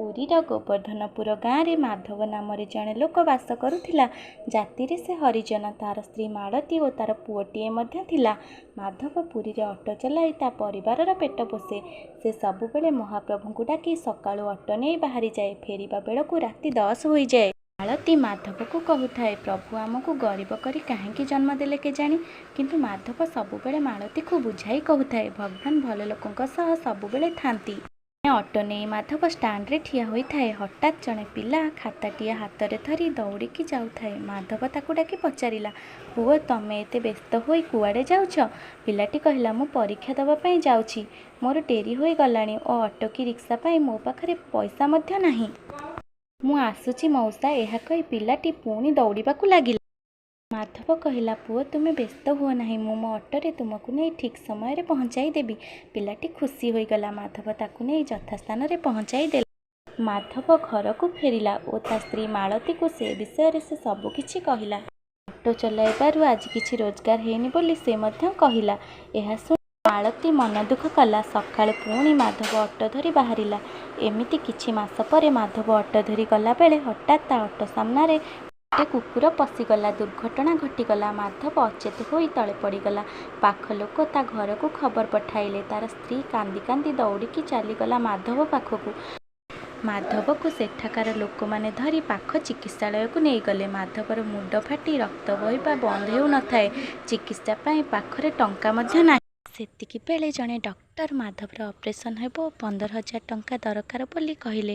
ପୁରୀର ଗୋବର୍ଦ୍ଧନପୁର ଗାଁରେ ମାଧବ ନାମରେ ଜଣେ ଲୋକ ବାସ କରୁଥିଲା। ଜାତିରେ ସେ ହରିଜନ। ତାର ସ୍ତ୍ରୀ ମାଳତୀ ଓ ତାର ପୁଅଟିଏ ମଧ୍ୟ ଥିଲା। ମାଧବ ପୁରୀରେ ଅଟୋ ଚଲାଇ ତା ପରିବାରର ପେଟ ପୋଷେ। ସେ ସବୁବେଳେ ମହାପ୍ରଭୁଙ୍କୁ ଡାକି ସକାଳୁ ଅଟୋ ନେଇ ବାହାରିଯାଏ। ଫେରିବା ବେଳକୁ ରାତି 10 ହୋଇଯାଏ। ମାଳତୀ ମାଧବକୁ କହୁଥାଏ, ପ୍ରଭୁ ଆମକୁ ଗରିବ କରି କାହିଁକି ଜନ୍ମ ଦେଲେ କେଜାଣି? କିନ୍ତୁ ମାଧବ ସବୁବେଳେ ମାଳତୀକୁ ବୁଝାଇ କହୁଥାଏ, ଭଗବାନ ଭଲ ଲୋକଙ୍କ ସହ ସବୁବେଳେ ଥାନ୍ତି। ଅଟୋ ନେଇ ମାଧବ ଷ୍ଟାଣ୍ଡରେ ଠିଆ ହୋଇଥାଏ। ହଠାତ୍ ଜଣେ ପିଲା ଖାତାଟିଏ ହାତରେ ଧରି ଦୌଡ଼ିକି ଯାଉଥାଏ। ମାଧବ ତାକୁ ଡାକି ପଚାରିଲା, ପୁଅ ତମେ ଏତେ ବ୍ୟସ୍ତ ହୋଇ କୁଆଡ଼େ ଯାଉଛ? ପିଲାଟି କହିଲା, ମୁଁ ପରୀକ୍ଷା ଦେବା ପାଇଁ ଯାଉଛି। ମୋର ଡେରି ହୋଇଗଲାଣି ଓ ଅଟୋ କି ରିକ୍ସା ପାଇଁ ମୋ ପାଖରେ ପଇସା ମଧ୍ୟ ନାହିଁ। ମୁଁ ଆସୁଛି ମଉସା। ଏହା କହି ପିଲାଟି ପୁଣି ଦୌଡ଼ିବାକୁ ଲାଗିଲା। ମାଧବ କହିଲା, ପୁଅ ତୁମେ ବ୍ୟସ୍ତ ହୁଅ ନାହିଁ, ମୁଁ ମୋ ଅଟୋରେ ତୁମକୁ ନେଇ ଠିକ୍ ସମୟରେ ପହଞ୍ଚାଇ ଦେବି। ପିଲାଟି ଖୁସି ହୋଇଗଲା। ମାଧବ ତାକୁ ନେଇ ଯଥାସ୍ଥାନରେ ପହଞ୍ଚାଇ ଦେଲା। ମାଧବ ଘରକୁ ଫେରିଲା ଓ ତା ସ୍ତ୍ରୀ ମାଳତୀକୁ ସେ ବିଷୟରେ ସେ ସବୁକିଛି କହିଲା। ଅଟୋ ଚଲାଇବାରୁ ଆଜି କିଛି ରୋଜଗାର ହେଇନି ବୋଲି ସେ ମଧ୍ୟ କହିଲା। ଏହା ଶୁଣି ମାଳତୀ ମନ ଦୁଃଖ କଲା। ସକାଳୁ ପୁଣି ମାଧବ ଅଟୋ ଧରି ବାହାରିଲା। ଏମିତି କିଛି ମାସ ପରେ ମାଧବ ଅଟୋ ଧରି ଗଲାବେଳେ ହଠାତ୍ ତା ଅଟୋ ସାମ୍ନାରେ ଗୋଟେ କୁକୁର ପଶିଗଲା। ଦୁର୍ଘଟଣା ଘଟିଗଲା। ମାଧବ ଅଚେତ ହୋଇ ତଳେ ପଡ଼ିଗଲା। ପାଖ ଲୋକ ତା ଘରକୁ ଖବର ପଠାଇଲେ। ତାର ସ୍ତ୍ରୀ କାନ୍ଦି କାନ୍ଦି ଦୌଡ଼ିକି ଚାଲିଗଲା ମାଧବ ପାଖକୁ। ମାଧବକୁ ସେଠାକାର ଲୋକମାନେ ଧରି ପାଖ ଚିକିତ୍ସାଳୟକୁ ନେଇଗଲେ। ମାଧବର ମୁଣ୍ଡ ଫାଟି ରକ୍ତ ବୋହିବା ବନ୍ଦ ହେଉନଥାଏ। ଚିକିତ୍ସା ପାଇଁ ପାଖରେ ଟଙ୍କା ମଧ୍ୟ ନାହିଁ। ସେତିକିବେଳେ ଜଣେ ଡକ୍ଟର ମାଧବର ଅପରେସନ୍ ହେବ, 15,000 ଟଙ୍କା ଦରକାର ବୋଲି କହିଲେ।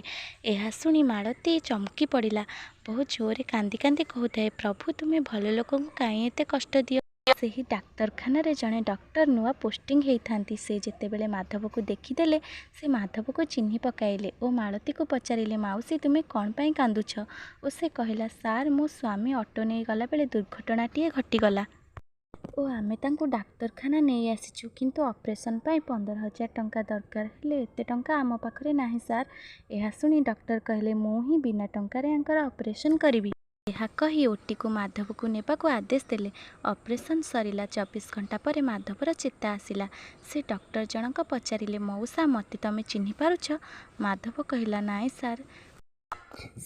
ଏହା ଶୁଣି ମାଳତୀ ଚମକି ପଡ଼ିଲା। ବହୁ ଜୋରରେ କାନ୍ଦି କାନ୍ଦି କହୁଥାଏ, ପ୍ରଭୁ ତୁମେ ଭଲ ଲୋକଙ୍କୁ କାହିଁ ଏତେ କଷ୍ଟ ଦିଅ? ସେହି ଡାକ୍ତରଖାନାରେ ଜଣେ ଡକ୍ଟର ନୂଆ ପୋଷ୍ଟିଂ ହେଇଥାନ୍ତି। ସେ ଯେତେବେଳେ ମାଧବକୁ ଦେଖିଦେଲେ ସେ ମାଧବକୁ ଚିହ୍ନି ପକାଇଲେ ଓ ମାଳତୀକୁ ପଚାରିଲେ, ମାଉସୀ ତୁମେ କ'ଣ ପାଇଁ କାନ୍ଦୁଛ? ଓ ସେ କହିଲା, ସାର୍ ମୋ ସ୍ୱାମୀ ଅଟୋ ନେଇ ଗଲାବେଳେ ଦୁର୍ଘଟଣାଟିଏ ଘଟିଗଲା ଓ ଆମେ ତାଙ୍କୁ ଡାକ୍ତରଖାନା ନେଇ ଆସିଛୁ, କିନ୍ତୁ ଅପରେସନ୍ ପାଇଁ 15,000 ଟଙ୍କା ଦରକାର। ହେଲେ ଏତେ ଟଙ୍କା ଆମ ପାଖରେ ନାହିଁ ସାର୍। ଏହା ଶୁଣି ଡକ୍ଟର କହିଲେ, ମୁଁ ହିଁ ବିନା ଟଙ୍କାରେ ୟାଙ୍କର ଅପରେସନ୍ କରିବି। ଏହା କହି ଓଟିକୁ ମାଧବକୁ ନେବାକୁ ଆଦେଶ ଦେଲେ। ଅପରେସନ୍ ସରିଲା। 24 ଘଣ୍ଟା ପରେ ମାଧବର ଚେତା ଆସିଲା। ସେ ଡକ୍ଟର ଜଣକ ପଚାରିଲେ, ମଉସା ମୋତେ ତମେ ଚିହ୍ନି ପାରୁଛ? ମାଧବ କହିଲା, ନାଇଁ ସାର୍।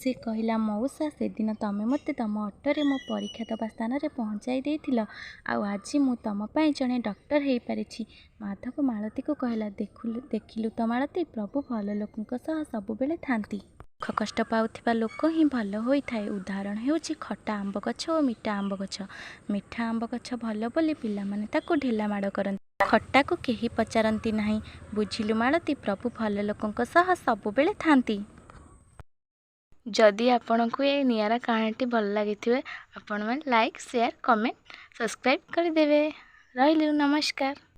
ସେ କହିଲା, ମଉସା ସେଦିନ ତମେ ମୋତେ ତମ ଅଟୋରେ ମୋ ପରୀକ୍ଷା ଦେବା ସ୍ଥାନରେ ପହଞ୍ଚାଇ ଦେଇଥିଲ। ଆଉ ଆଜି ମୁଁ ତମ ପାଇଁ ଜଣେ ଡକ୍ଟର ହେଇପାରିଛି। ମାଧବ ମାଳତୀକୁ କହିଲା, ଦେଖିଲୁ ତ ମାଳତୀ, ପ୍ରଭୁ ଭଲ ଲୋକଙ୍କ ସହ ସବୁବେଳେ ଥାନ୍ତି। ଦୁଃଖ କଷ୍ଟ ପାଉଥିବା ଲୋକ ହିଁ ଭଲ ହୋଇଥାଏ। ଉଦାହରଣ ହେଉଛି ଖଟା ଆମ୍ବ ଗଛ ଓ ମିଠା ଆମ୍ବ ଗଛ। ମିଠା ଆମ୍ବ ଗଛ ଭଲ ବୋଲି ପିଲାମାନେ ତାକୁ ଢେଲା ମାଡ଼ କରନ୍ତି। ଖଟାକୁ କେହି ପଚାରନ୍ତି ନାହିଁ। ବୁଝିଲୁ ମାଳତୀ, ପ୍ରଭୁ ଭଲ ଲୋକଙ୍କ ସହ ସବୁବେଳେ ଥାନ୍ତି। ଯଦି ଆପଣଙ୍କୁ ଏ ନିଆରା କାହାଣୀଟି ଭଲ ଲାଗିଥିବେ ଆପଣମାନେ ଲାଇକ୍, ସେୟାର, କମେଣ୍ଟ, ସବସ୍କ୍ରାଇବ୍ କରିଦେବେ। ରହିଲୁ, ନମସ୍କାର।